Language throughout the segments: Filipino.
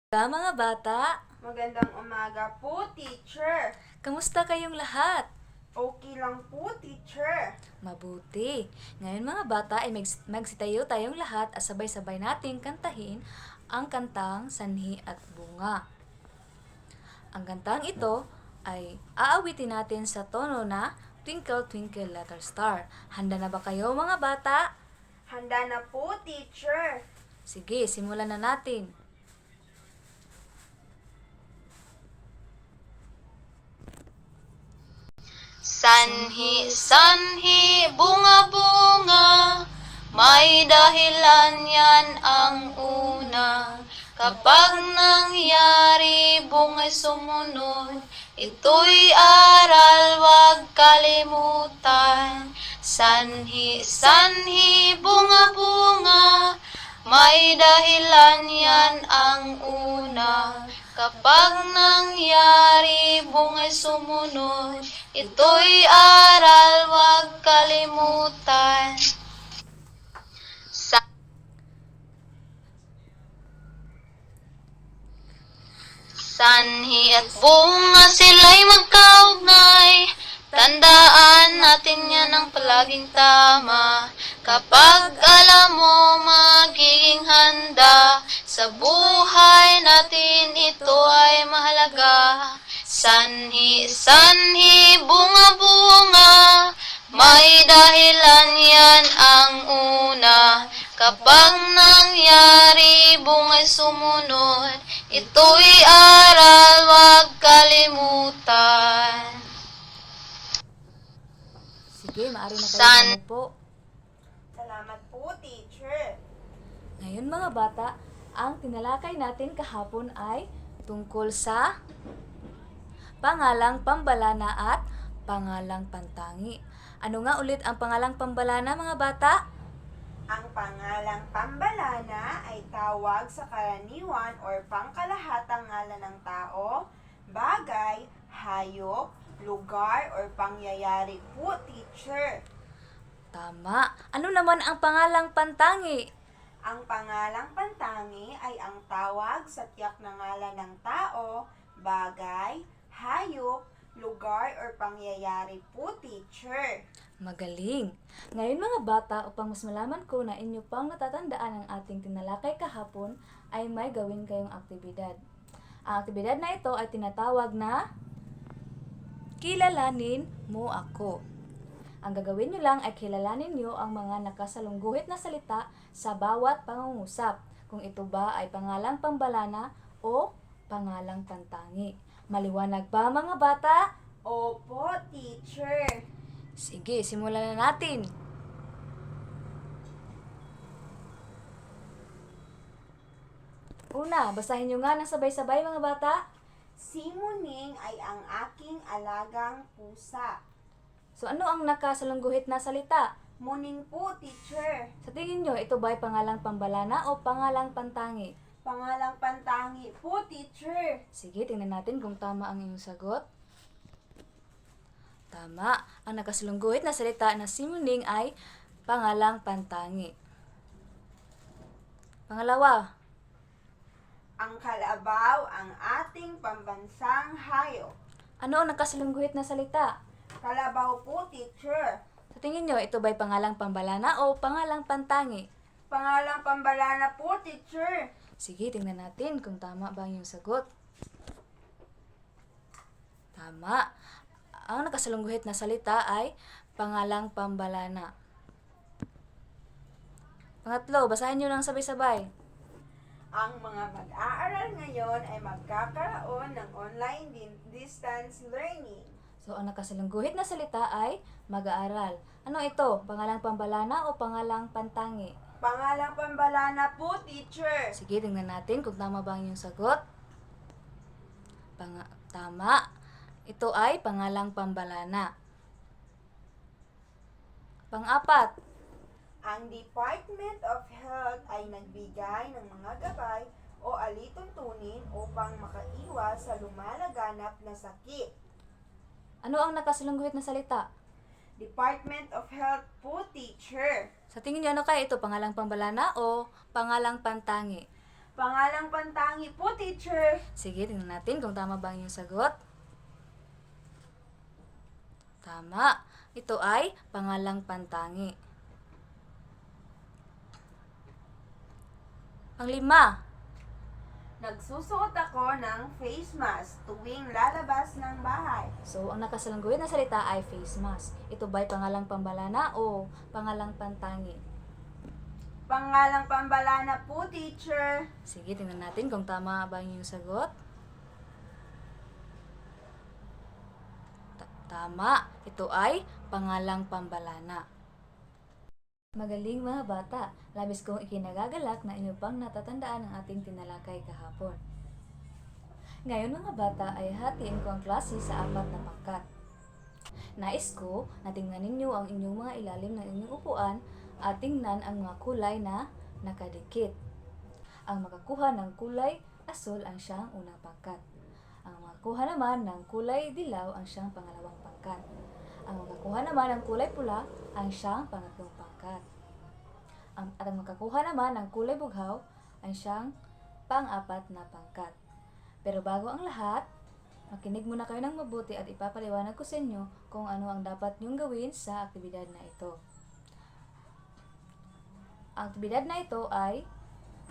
Mga bata, Magandang umaga po, teacher. kamusta kayong lahat? Okay lang po, teacher. Mabuti. Ngayon mga bata ay magsitayo tayong lahat at sabay-sabay nating kantahin ang kantang Sanhi at Bunga. Ang kantang ito ay aawitin natin sa tono na Twinkle Twinkle Little Star. Handa na ba kayo mga bata? Handa na po, teacher. Sige, simulan na natin. Sanhi, sanhi, bunga-bunga, may dahilan yan ang una. Kapag nangyari, bunga'y sumunod, ito'y aral, wag kalimutan. Sanhi, sanhi, bunga-bunga, may dahilan yan ang una. Kapag nangyari, bunga'y sumunod, ito'y aral, wag kalimutan. Sanhi at bunga sila'y magkaugnay, tandaan natin yan ang palaging tama. Kapag alam mo magiging handa, sa buhay natin ito ay mahalaga. Sanhi, sanhi, bunga-bunga, may dahilan yan ang una. Kapag nangyari, bunga'y sumunod, ito'y aral, wag kalimutan. Sige, maaari na San- kayo po. Salamat po, teacher. Ngayon mga bata, ang tinalakay natin kahapon ay tungkol sa pangalang pambalana at pangalang pantangi. Ano nga ulit ang pangalang pambalana mga bata? Ang pangalang pambalana ay tawag sa karaniwan or pangkalahatang ngalan ng tao, bagay, hayop, lugar, or pangyayari po, teacher. Tama. Ano naman ang pangalang pantangi? Ang pangalang pantangi ay ang tawag sa tiyak na ngalan ng tao, bagay, hayop, lugar, or pangyayari po, teacher. Magaling. Ngayon mga bata, upang mas malaman ko na inyo pang natatandaan ang ating tinalakay kahapon, ay may gawin kayong aktibidad. Ang aktibidad na ito ay tinatawag na Kilalanin Mo Ako. Ang gagawin nyo lang ay kilalanin nyo ang mga nakasalungguhit na salita sa bawat pangungusap, kung ito ba ay pangalang pambalana o pangalang pantangi. Maliwanag ba mga bata? Opo, teacher. Sige, simulan na natin. Una, basahin nyo nga ng sabay-sabay mga bata. Si Muning ay ang aking alagang pusa. So ano ang nakasalungguhit na salita? Muning po, teacher. Sa tingin nyo, ito ba ay pangalang pambalana o pangalang pantangi? Pangalang pantangi po, teacher. Sige, tingnan natin kung tama ang iyong sagot. Tama. Ang nakasalungguhit na salita na si Muning ay pangalang pantangi. Pangalawa, Ang kalabaw ang ating pambansang hayop. ano ang nakasalungguhit na salita? Kalabaw po, teacher. Sa tingin nyo, ito ba ay pangalang pambalana o pangalang pantangi? Pangalang pambalana po, teacher. Sige, tingnan natin kung tama ba ang iyong sagot. Tama. Ang nakasalungguhit na salita ay pangalang pambalana. Pangatlo, basahin nyo lang sabay-sabay. Ang mga mag-aaral ngayon ay magkakaroon ng online distance learning. So, ang nakasalungguhit na salita ay mag-aaral. Ano ito? Pangalang pambalana o pangalang pantangi? Pangalang pambalana po, teacher. Sige, tingnan natin kung tama ba ang iyong sagot. Tama. Ito ay pangalang pambalana. Pang-apat, Ang Department of Health ay nagbigay ng mga gabay o alituntunin upang makaiwas sa lumalaganap na sakit. ano ang nakasalungguhit na salita? Department of Health po, teacher. Sa tingin niyo ano kaya ito? Pangalang pambalana o pangalang pantangi? Pangalang pantangi po, teacher. Sige, tingnan natin kung tama ba ang iyong sagot. Tama. Ito ay pangalang pantangi. Panglima. Nagsusuot ako ng face mask tuwing lalabas ng bahay. So, ang nakasalungguyan na salita ay face mask. Ito ba'y pangalang pambalana o pangalang pantangi? Pangalang pambalana po, teacher. Sige, tingnan natin kung tama ba ang iyong sagot. Tama. Ito ay pangalang pambalana. Magaling mga bata. Labis kong ikinagagalak na inyo pang natatandaan ang ating tinalakay kahapon. Ngayon mga bata ay hatiin ko ang klase sa 4 na pangkat. Nais ko na tingnan ninyo ang inyong mga ilalim ng inyong upuan at tingnan ang mga kulay na nakadikit. Ang makakuha ng kulay asul ang siyang unang pangkat. Ang makakuha naman ng kulay dilaw ang siyang pangalawang pangkat. Ang makakuha naman ng kulay pula ang siyang pangatlong pangkat. At ang makakuha naman ng kulay bughaw ang siyang pang-4 na pangkat. Pero bago ang lahat, makinig muna kayo ng mabuti at ipapaliwanag ko sa inyo kung ano ang dapat niyong gawin sa aktibidad na ito. Ang aktibidad na ito ay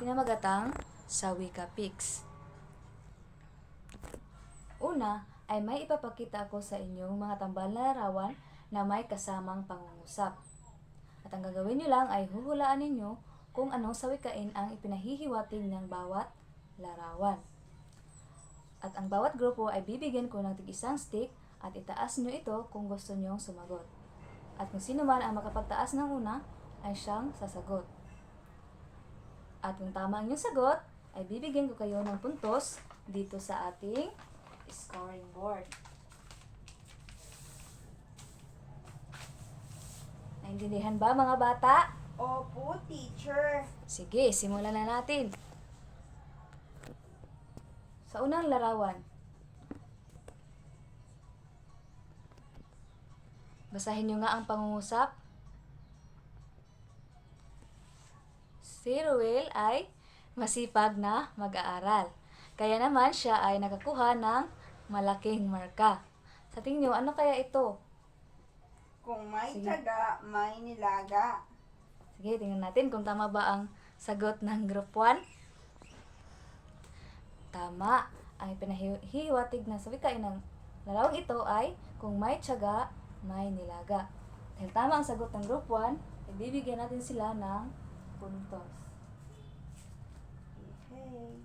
pinamagatang sa Wikapix. Una ay may ipapakita ako sa inyong mga tambal na larawan na may kasamang pangungusap. At ang gagawin nyo lang ay huhulaan ninyo kung anong sawikain ang ipinahihiwatig ng bawat larawan. At ang bawat grupo ay bibigyan ko ng tig-isang stick at itaas nyo ito kung gusto nyong sumagot. At kung sino man ang makapagtaas ng una ay siyang sasagot. At kung tama ang inyong sagot, ay bibigyan ko kayo ng puntos dito sa ating scoring board. Naintindihan ba mga bata? Opo, teacher. Sige, simulan na natin. Sa unang larawan, basahin nyo nga ang pangungusap. Si Ruel ay masipag na mag-aaral. Kaya naman siya ay nakakuha ng malaking marka. Sa tingin nyo, ano kaya ito? Kung may Sige. tiyaga, may nilaga. Sige, tingnan natin kung tama ba ang sagot ng Group 1. Tama. Ang ipinahihiwatig na sawikain ng larawang ito ay kung may tiyaga, may nilaga. Dahil tama ang sagot ng Group 1, ibibigyan natin sila ng puntos. Okay.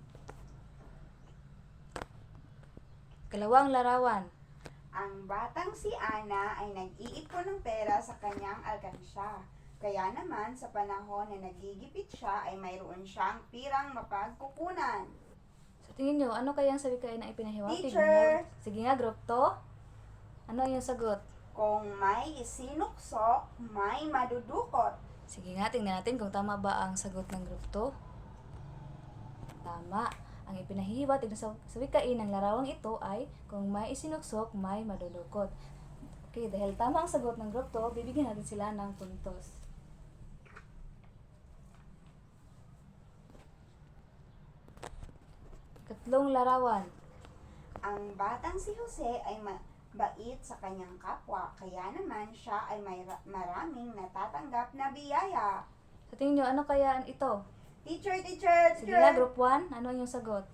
Kalawang larawan. Ang batang si Ana ay nag-iipon ng pera sa kanyang alkansya. Kaya naman, sa panahon na nagigipit siya, ay mayroon siyang pirang mapagkukunan. Sa tingin nyo, ano kaya ang sawikain na ipinahiwatig? Teacher! Sige nga, Group 2. Ano yung sagot? Kung may isinuksok, may madudukot. Sige nga, tingnan natin kung tama ba ang sagot ng Group 2. Tama. Ang ipinahihiwatig na sawikain ng larawang ito ay kung may isinuksok, may madudukot. Okay, dahil tama ang sagot ng Group 2, bibigyan natin sila ng puntos. Katlong larawan. Ang batang si Jose ay bait sa kanyang kapwa, kaya naman siya ay may maraming natatanggap na biyaya. Sa tingin nyo, ano kaya ito? Teacher, teacher, Sige nga, teacher! Group 1, ano yung sagot?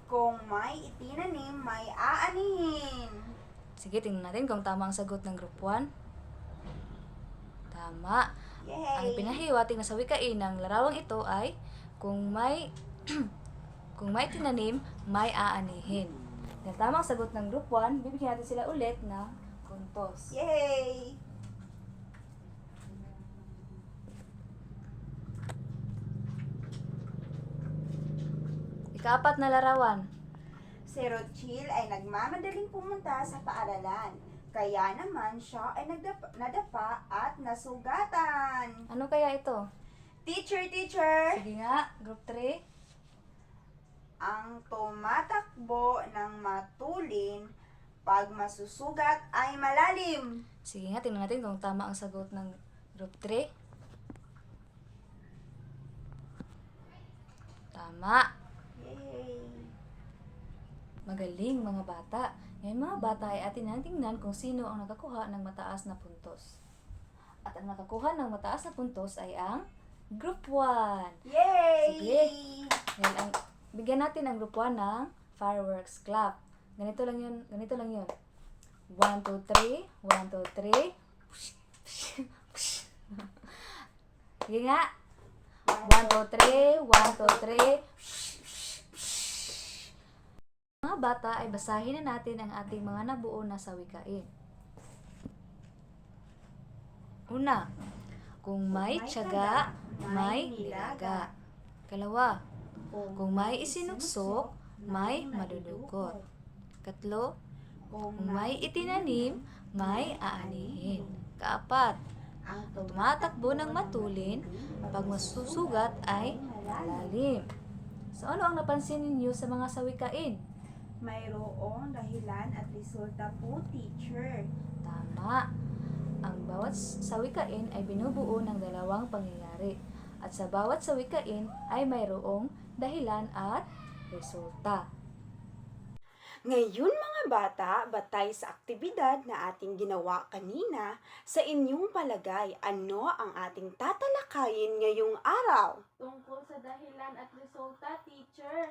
Kung may itinanim, may aanihin. Sige, tingnan natin kung tama ang sagot ng Group 1. Tama. Ang Yay! pinahiwatig na sawikain ng larawang ito ay kung may kung may tinanim, may aanihin. Dahil tama ang sagot ng Group 1, bibigyan natin sila ulit ng puntos. Yay! Ika-4 na larawan. Si Rochil ay nagmamadaling pumunta sa paaralan. Kaya naman siya ay nadapa at nasugatan. Ano kaya ito? Teacher, teacher! Sige nga, Group 3. Ang tumatakbo ng matulin pag masusugat ay malalim. Sige nga, tingnan natin kung tama ang sagot ng Group 3. Tama. Yay! Magaling mga bata. Ngayon mga bata ay atin nang tingnan kung sino ang nakakuha ng mataas na puntos. At ang nakakuha ng mataas na puntos ay ang Group 1. Yay! Sige. Ngayon, bigyan natin ang Group 1 ng fireworks clap. Ganito lang yun. 1, 2, 3. 1, 2, 3. Sige nga. 1, 2, 3. 1, 2, 3. Mga bata ay basahin na natin ang ating mga nabuo na sawikain. Una, kung may tiyaga, may nilaga. Kalawa, kung may isinuksok, may madudukot. Katlo, kung may itinanim, may aanihin. Kaapat, ang tumatakbo ng matulin, pag masusugat ay malalim. So ano ang napansin ninyo sa mga sawikain? Mayroong dahilan at resulta po, teacher. Tama. Ang bawat sawikain ay binubuo ng dalawang pangyayari. At sa bawat sawikain ay mayroong dahilan at resulta. Ngayon mga bata, batay sa aktibidad na ating ginawa kanina, sa inyong palagay, ano ang ating tatalakayin ngayong araw? Tungkol sa dahilan at resulta, teacher.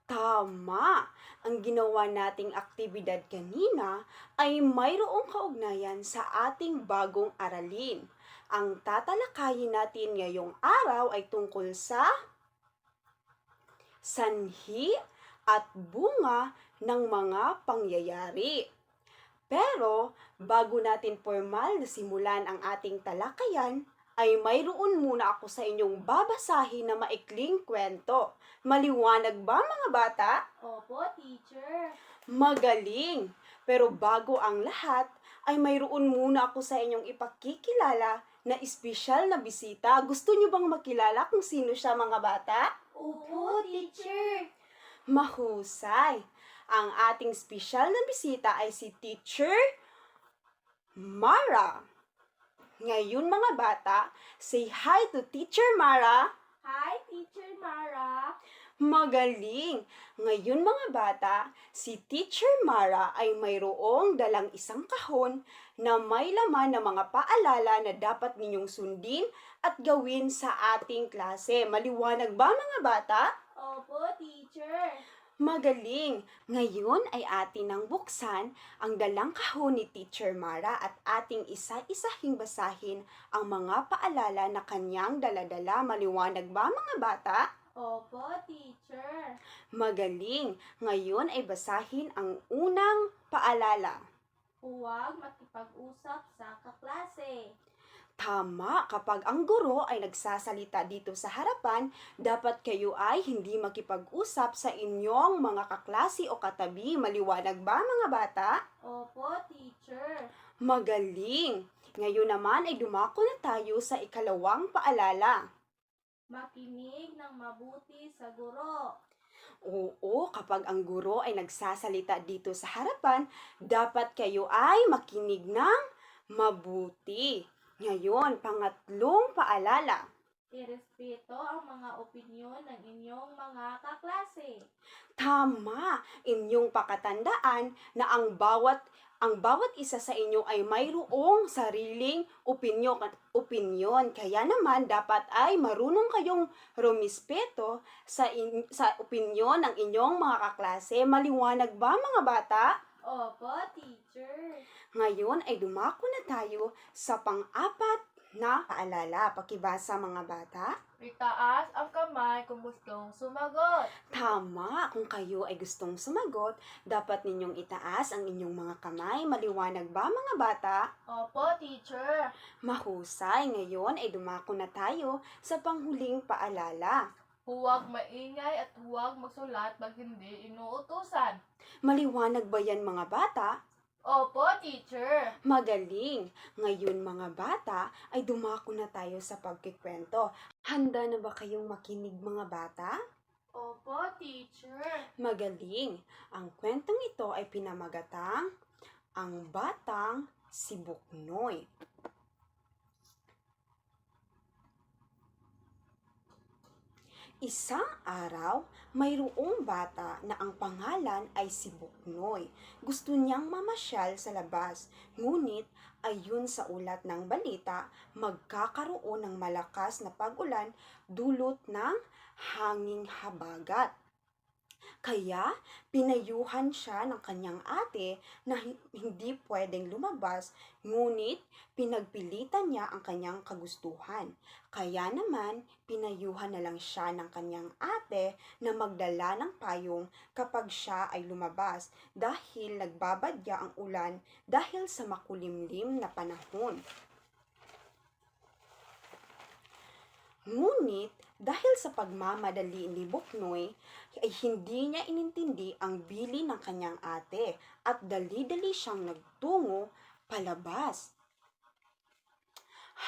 Tama! Ang ginawa nating aktibidad kanina ay mayroong kaugnayan sa ating bagong aralin. Ang tatalakayin natin ngayong araw ay tungkol sa sanhi at bunga ng mga pangyayari. Pero, bago natin formal na simulan ang ating talakayan, ay mayroon muna ako sa inyong babasahin na maikling kwento. Maliwanag ba mga bata? Opo, teacher. Magaling! Pero bago ang lahat, ay mayroon muna ako sa inyong ipakikilala na espesyal na bisita. Gusto niyo bang makilala kung sino siya mga bata? Opo, teacher. Mahusay! Ang ating espesyal na bisita ay si Teacher Mara. Ngayon mga bata, say hi to Teacher Mara. Hi, Teacher Mara. Magaling! Ngayon mga bata, si Teacher Mara ay mayroong dalang isang kahon na may laman ng mga paalala na dapat ninyong sundin at gawin sa ating klase. Maliwanag ba mga bata? Opo, teacher. Magaling! Ngayon ay atin nang buksan ang dalang kahon ni Teacher Mara at ating isa-isahing basahin ang mga paalala na kanyang daladala. Maliwanag ba mga bata? Opo, teacher. Magaling! Ngayon ay basahin ang unang paalala. Huwag makipag-usap sa kaklase. Tama, kapag ang guro ay nagsasalita dito sa harapan, dapat kayo ay hindi makipag-usap sa inyong mga kaklase o katabi. Maliwanag ba mga bata? Opo, teacher. Magaling! Ngayon naman ay dumako na tayo sa ikalawang paalala. Makinig ng mabuti sa guro. Oo, kapag ang guro ay nagsasalita dito sa harapan, dapat kayo ay makinig ng mabuti. Ngayon, pangatlong paalala. Irespeto ang mga opinyon ng inyong mga kaklase. Tama, inyong pakatandaan na ang bawat isa sa inyo ay mayroong sariling opinyon. Kaya naman dapat ay marunong kayong rumispeto sa opinyon ng inyong mga kaklase. Maliwanag ba mga bata? Opo, teacher. Ngayon ay dumako na tayo sa pang-apat na paalala. Pakibasa mga bata. Itaas ang kamay kung gustong sumagot. Tama, kung kayo ay gustong sumagot, dapat ninyong itaas ang inyong mga kamay. Maliwanag ba mga bata? Opo, teacher. Mahusay, ngayon ay dumako na tayo sa panghuling paalala. Huwag maingay at huwag magsulat pag hindi inuutusan. Maliwanag ba yan mga bata? Opo, teacher. Magaling! Ngayon mga bata ay dumako na tayo sa pagkikwento. Handa na ba kayong makinig mga bata? Opo, teacher. Magaling! Ang kwentong ito ay pinamagatang Ang Batang si Buknoy. Isang araw, mayroong bata na ang pangalan ay si Buknoy. Gusto niyang mamasyal sa labas, ngunit ayon sa ulat ng balita, magkakaroon ng malakas na pag-ulan dulot ng hanging habagat. Kaya pinayuhan siya ng kanyang ate na hindi pwedeng lumabas, ngunit pinagpilitan niya ang kanyang kagustuhan. Kaya naman pinayuhan na lang siya ng kanyang ate na magdala ng payong kapag siya ay lumabas dahil nagbabadya ang ulan dahil sa makulimlim na panahon. Ngunit dahil sa pagmamadali ni Buknoy, ay hindi niya inintindi ang bilin ng kanyang ate at dali-dali siyang nagtungo palabas.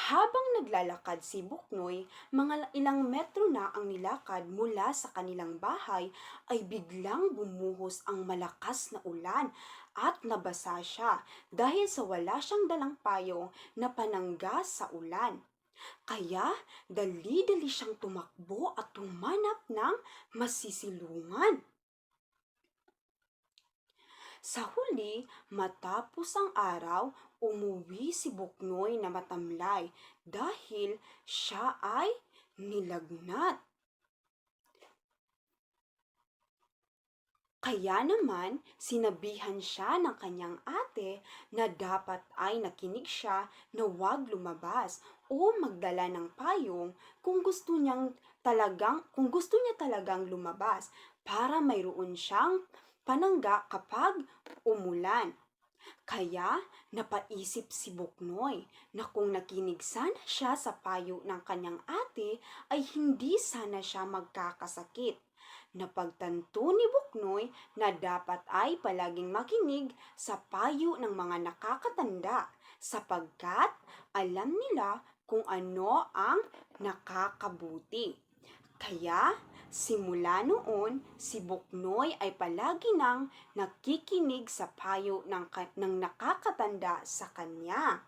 Habang naglalakad si Buknoy, mga ilang metro na ang nilakad mula sa kanilang bahay ay biglang bumuhos ang malakas na ulan at nabasa siya dahil sa wala siyang dalang payong na panangga sa ulan. Kaya dali-dali siyang tumakbo at tumanap ng masisilungan. Sa huli, matapos ang araw, umuwi si Buknoy na matamlay dahil siya ay nilagnat. Kaya naman, sinabihan siya ng kanyang ate na dapat ay nakinig siya na huwag lumabas o magdala ng payong kung gusto niya talagang lumabas para mayroon siyang panangga kapag umulan. Kaya napaisip si Buknoy na kung nakinig sana siya sa payo ng kanyang ate ay hindi sana siya magkakasakit. Napagtanto ni Buknoy na dapat ay palaging makinig sa payo ng mga nakakatanda sapagkat alam nila kung ano ang nakakabuti. Kaya simula noon, si Buknoy ay palagi nang nakikinig sa payo ng nakakatanda sa kanya.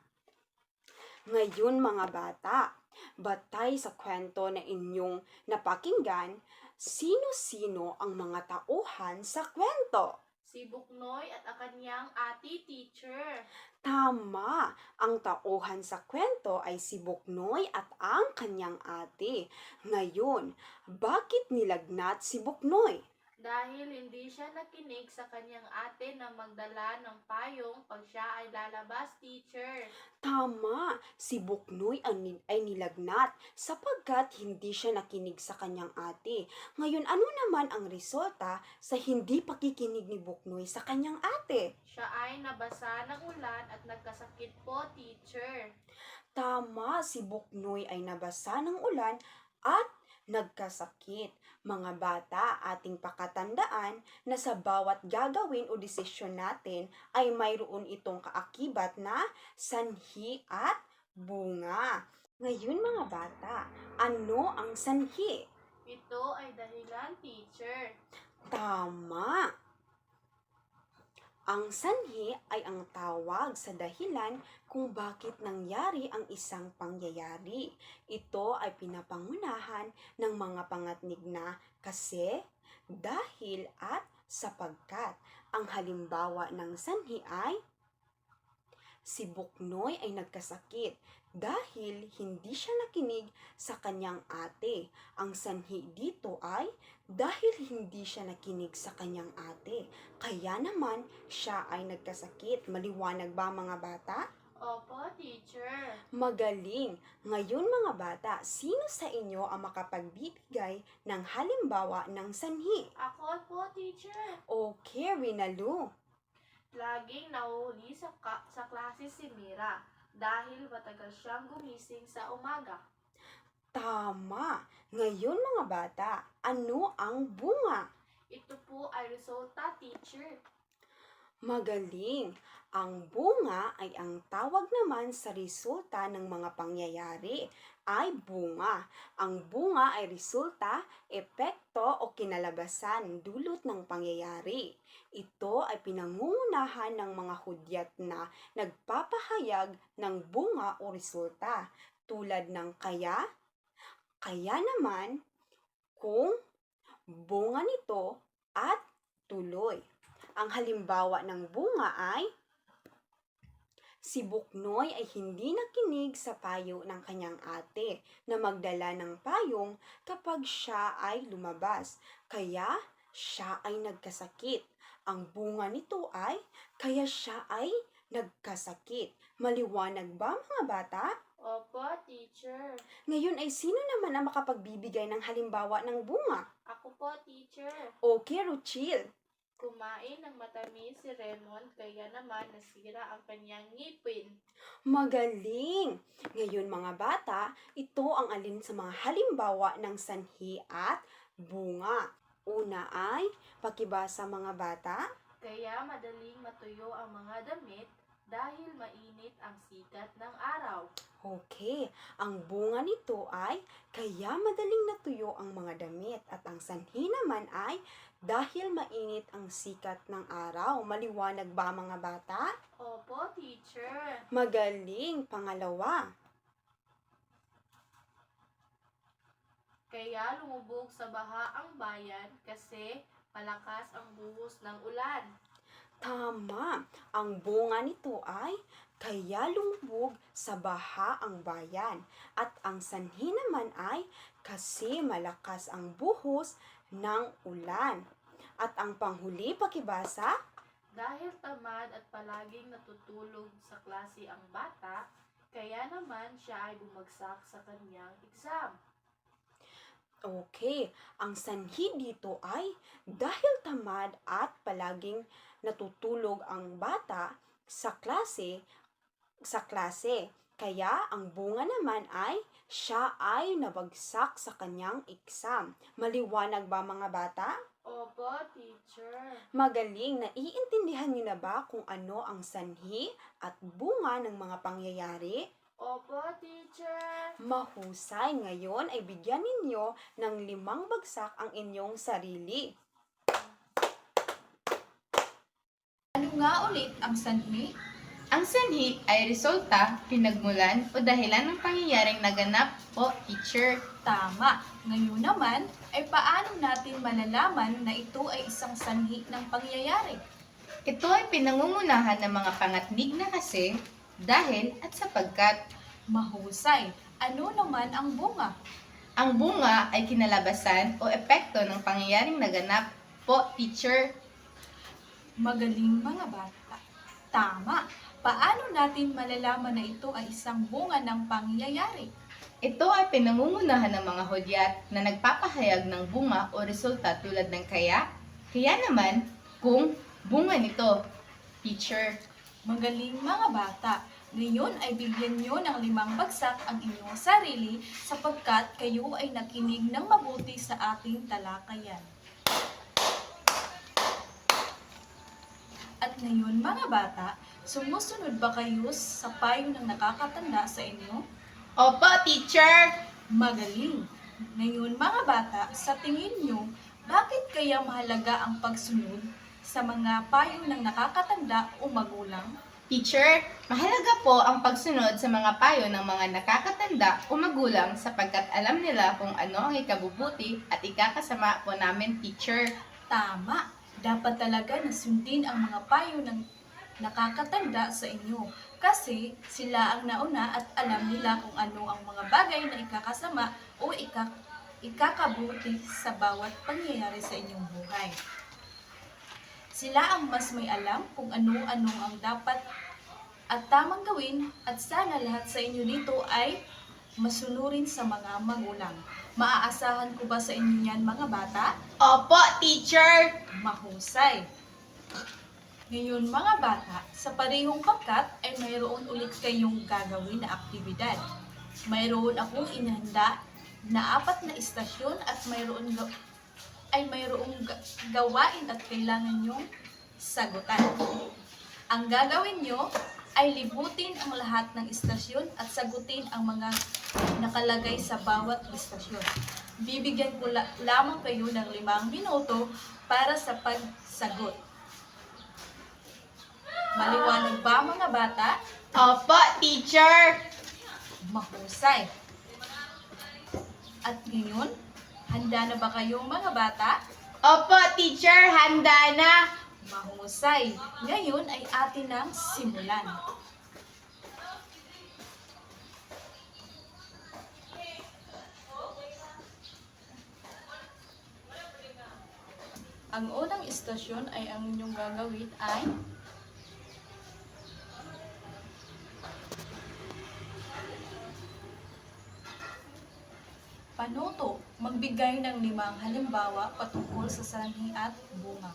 Ngayon mga bata, batay sa kwento na inyong napakinggan, sino-sino ang mga tauhan sa kwento? Si Buknoy at ang kanyang ate teacher. Tama, ang tauhan sa kwento ay si Buknoy at ang kanyang ate. Ngayon, bakit nilagnat si Buknoy? Dahil hindi siya nakinig sa kanyang ate na magdala ng payong pag siya ay lalabas, teacher. Tama, si Buknoy ay nilagnat sapagkat hindi siya nakinig sa kanyang ate. Ngayon, ano naman ang resulta sa hindi pakikinig ni Buknoy sa kanyang ate? Siya ay nabasa ng ulan at nagkasakit po, teacher. Tama, si Buknoy ay nabasa ng ulan at nagkasakit. Mga bata, ating pakatandaan na sa bawat gagawin o desisyon natin ay mayroon itong kaakibat na sanhi at bunga. Ngayon mga bata, ano ang sanhi? Ito ay dahilan, teacher. Tama! Ang sanhi ay ang tawag sa dahilan kung bakit nangyari ang isang pangyayari. Ito ay pinapangunahan ng mga pangatnig na kasi, dahil at sapagkat. Ang halimbawa ng sanhi ay si Buknoy ay nagkasakit dahil hindi siya nakinig sa kanyang ate. Ang sanhi dito ay dahil hindi siya nakinig sa kanyang ate. Kaya naman siya ay nagkasakit. Maliwanag ba mga bata? Opo, teacher. Magaling! Ngayon mga bata, sino sa inyo ang makapagbibigay ng halimbawa ng sanhi? Ako po, teacher. Okay, Rinalu. Laging nahuhuli sa klase si Mira dahil matagal siyang gumising sa umaga. Tama! Ngayon mga bata, ano ang bunga? Ito po ay resulta, teacher. Magaling! Ang bunga ay ang tawag naman sa resulta ng mga pangyayari ay bunga. Ang bunga ay resulta, epekto o kinalabasan dulot ng pangyayari. Ito ay pinangungunahan ng mga hudyat na nagpapahayag ng bunga o resulta tulad ng kaya naman, kung bunga nito at tuloy. Ang halimbawa ng bunga ay si Buknoy ay hindi nakinig sa payo ng kanyang ate na magdala ng payong kapag siya ay lumabas. Kaya siya ay nagkasakit. Ang bunga nito ay kaya siya ay nagkasakit. Maliwanag ba mga bata? Opo, teacher. Ngayon ay sino naman ang makapagbibigay ng halimbawa ng bunga? Ako po, teacher. Okay, Ruchil. Kumain ng matamis si Raymond kaya naman nasira ang kanyang ngipin. Magaling! Ngayon mga bata, ito ang alin sa mga halimbawa ng sanhi at bunga. Una ay, pakibasa mga bata. Kaya madaling matuyo ang mga damit dahil mainit ang sikat ng araw. Okay, ang bunga nito ay kaya madaling natuyo ang mga damit at ang sanhi naman ay dahil mainit ang sikat ng araw. Maliwanag ba mga bata? Opo, teacher. Magaling! Pangalawa. Kaya lumubog sa baha ang bayan kasi malakas ang buhos ng ulan. Tama! Ang bunga nito ay kaya lumubog sa baha ang bayan. At ang sanhi naman ay kasi malakas ang buhos ng ulan. At ang panghuli, pakibasa. Dahil tamad at palaging natutulog sa klase ang bata, kaya naman siya ay bumagsak sa kanyang exam. Okay, ang sanhi dito ay dahil tamad at palaging natutulog ang bata sa klase. Kaya ang bunga naman ay siya ay nabagsak sa kanyang exam. Maliwanag ba mga bata? Opo, teacher. Magaling, naiintindihan niyo na ba kung ano ang sanhi at bunga ng mga pangyayari? Opo, teacher. Mahusay, ngayon ay bigyan ninyo ng 5 bagsak ang inyong sarili. Ano nga ulit ang sanhi? Ang sanhi ay resulta, pinagmulan o dahilan ng pangyayaring naganap po, teacher. Tama. Ngayon naman, ay paano natin malalaman na ito ay isang sanhi ng pangyayari? Ito ay pinangungunahan ng mga pangatnig na kasi, dahil at sapagkat. Mahusay. Ano naman ang bunga? Ang bunga ay kinalabasan o epekto ng pangyayaring naganap po, teacher. Magaling mga bata. Tama. Paano natin malalaman na ito ay isang bunga ng pangyayari? Ito ay pinangungunahan ng mga hudyat na nagpapahayag ng bunga o resulta tulad ng kaya naman kung bunga nito, teacher. Magaling mga bata. Ngayon ay bigyan nyo ng 5 bagsak ang inyong sarili sapagkat kayo ay nakinig ng mabuti sa ating talakayan. At ngayon mga bata, sumusunod ba kayo sa payo ng nakakatanda sa inyo? Opo, teacher. Magaling! Ngayon mga bata, sa tingin nyo, bakit kaya mahalaga ang pagsunod sa mga payo ng nakakatanda o magulang? Teacher, mahalaga po ang pagsunod sa mga payo ng mga nakakatanda o magulang sapagkat alam nila kung ano ang ikabubuti at ikakasama po namin, teacher. Tama! Dapat talaga na sundin ang mga payo ng nakakatanda sa inyo kasi sila ang nauna at alam nila kung ano ang mga bagay na ikakasama o ikakabuti sa bawat pangyayari sa inyong buhay. Sila ang mas may alam kung ano-ano ang dapat at tamang gawin at sana lahat sa inyo dito ay masunurin sa mga magulang. Maaasahan ko ba sa inyo yan mga bata? Opo, teacher. Mahusay! Ngayon mga bata, sa parehong pangkat ay mayroon ulit kayong gagawin na aktibidad. Mayroon akong inihanda na 4 na istasyon at mayroong gawain at kailangan nyong sagutan. Ang gagawin nyo ay libutin ang lahat ng istasyon at sagutin ang mga nakalagay sa bawat istasyon. Bibigyan ko lamang kayo ng 5 minuto para sa pagsagot. Maliwanag ba mga bata? Opo, teacher. Mahusay. At ngayon, Handa na ba kayong mga bata? Opo, teacher, handa na. Mahusay. Ngayon ay atin nang simulan. Ang unang istasyon ay ang inyong gagawin ay panuto. Magbigay ng 5 halimbawa patungkol sa sanhi at bunga.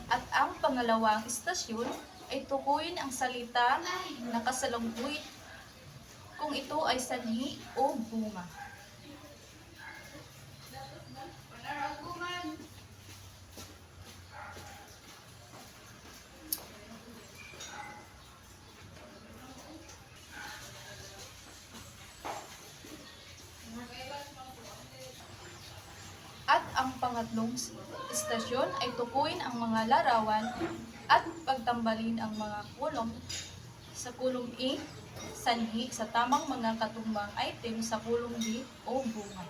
At ang pangalawang istasyon ay tukuyin ang salitang nakasalungguit kung ito ay sanhi o bunga. At ang pangatlong istasyon ay tukuyin ang mga larawan at pagtambalin ang mga kulong sa kulong A, sanhi sa tamang mga katumbang item sa kulong B o bunga.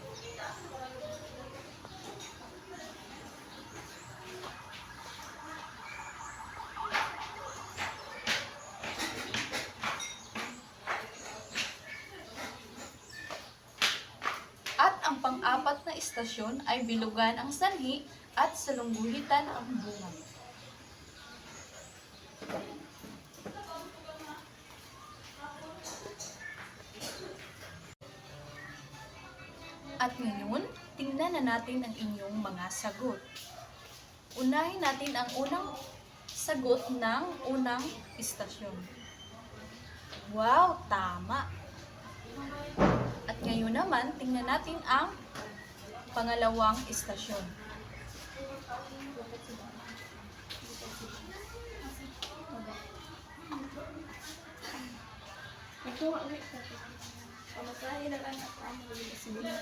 At ang pang-apat na istasyon ay bilugan ang sanhi at salungguhitan ang bunga. At ngayon, tingnan na natin ang inyong mga sagot. Unahin natin ang unang sagot ng unang istasyon. Wow, tama! At ngayon naman, tingnan natin ang pangalawang istasyon.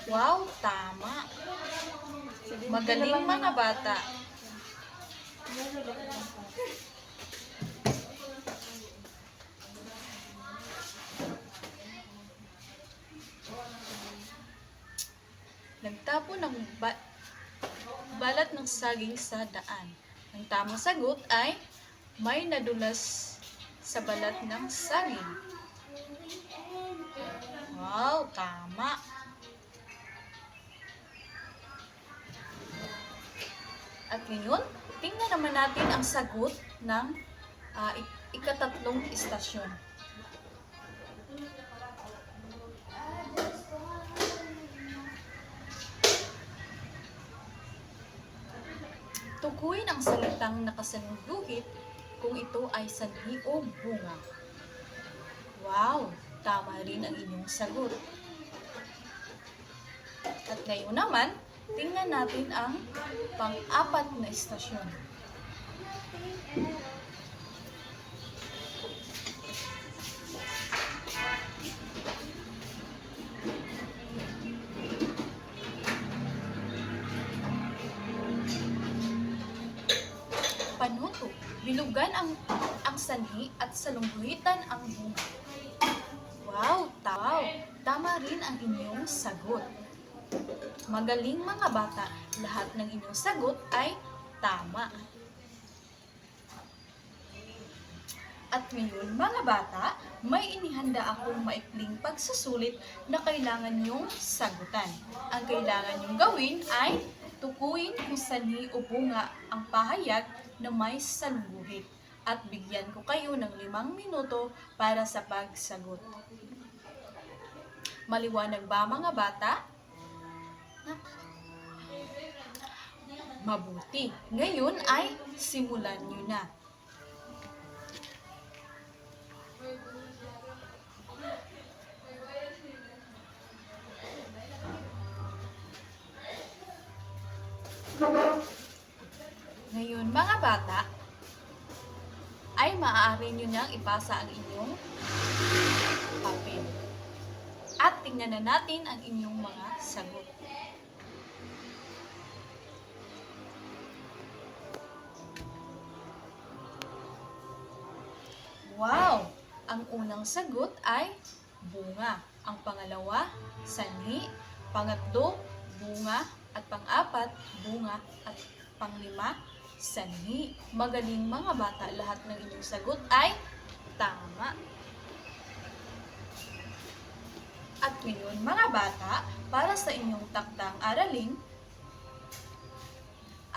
Wow, tama! Magaling mga bata. Nagtapo ng balat ng saging sa daan. Ang tamang sagot ay may nadulas sa balat ng saging. Wow, tama. At ngayon, tingnan naman natin ang sagot ng ikatatlong istasyon. Tukuyin ang salitang nakasalungguhit kung ito ay sanhi o bunga. Wow, tama rin ang inyong sagot. At ngayon naman, tingnan natin ang pang-apat na istasyon. Panuto, bilugan ang sanhi at salungguhitan ang bunga. Wow, tama rin ang inyong sagot. Magaling mga bata, lahat ng inyong sagot ay tama. At ngayon mga bata, may inihanda akong maikling pagsusulit na kailangan nyong sagutan. Ang kailangan nyong gawin ay tukuyin kung sanhi o bunga ang pahayag na may salungguhit at bigyan ko kayo ng 5 minuto para sa pagsagot. Maliwanag ba mga bata? Mabuti. Ngayon ay simulan nyo na. Ngayon mga bata, ay maaari nyo nang ipasa ang inyong papel. At tingnan na natin ang inyong mga sagot. Wow! Ang unang sagot ay bunga. Ang pangalawa, sanhi, pangatlo, bunga, at pang-apat, bunga, at panglima, sanhi. Magaling mga bata, lahat ng inyong sagot ay tama. At ngayon mga bata, para sa inyong takdang aralin,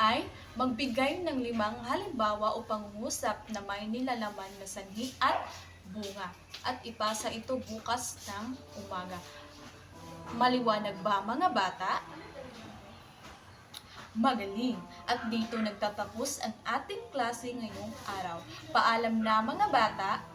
ay magbigay ng 5 halimbawa o pangungusap na may nilalaman na sanhi at bunga at ipasa ito bukas ng umaga. Maliwanag ba mga bata? Magaling! At dito nagtatapos ang ating klase ngayong araw. Paalam na mga bata!